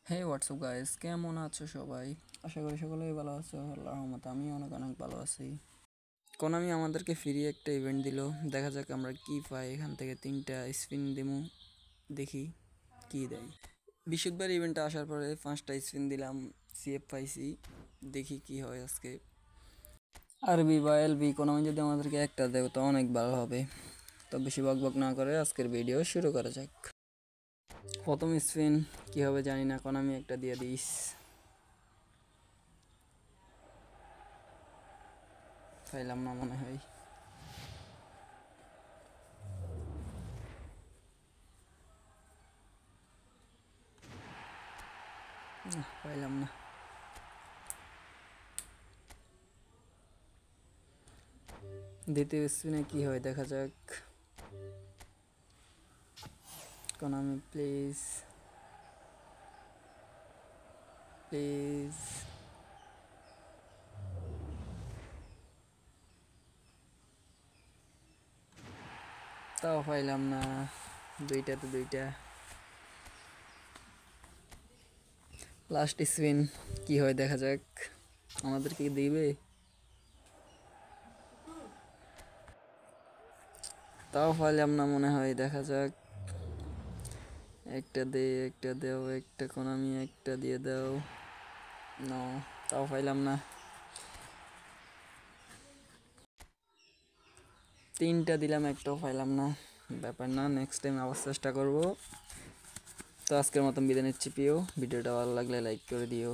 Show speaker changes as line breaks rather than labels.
হে WhatsApp guys, কেমন আছো সবাই? আশা করি সকলেই ভালো আছো। আল্লাহর রহমতে আমি অনেক অনেক ভালো আছি। কোনামি আমাদেরকে ফ্রি একটা ইভেন্ট দিল। দেখা যাক আমরা কি পাই এখান থেকে। 3টা স্পিন দিমু, দেখি কি দেয়। বৃহস্পতিবার ইভেন্টে আসার পরে 5টা স্পিন দিলাম, সিএফ পাইছি। দেখি কি হয় আজকে। আরবি বা এলবি কোনামি যদি আমাদেরকে একটা দেয় তো অনেক ভালো হবে। তো বেশি বকবক না করে আজকের ভিডিও শুরু করা যাক। প্রথম স্পিন কি হবে জানি না, কোনামি একটা দিয়ে দিস। পাইলাম না মনে হয়। না, পাইলাম না। দ্বিতীয় স্পিনে কি হয় দেখা যাক। Konami please please. তাও পাইলাম না। দুইটাতে দুইটা। লাস্ট স্পিন কি হয় দেখা যাক। আমাদের কি দিবে? তাও পাইলাম না মনে হয়, দেখা যাক। একটা দে, একটা দেও, একটা কোনামি একটা দিয়ে দাও। নো, তাও পাইলাম না। 3টা দিলাম, একটাও পাইলাম না। ব্যাপার না, নেক্সট টাইম আবার চেষ্টা করব। তো আজকের মতন বিদায় নিচ্ছি প্রিয়। ভিডিওটা ভালো লাগলে লাইক করে দিও।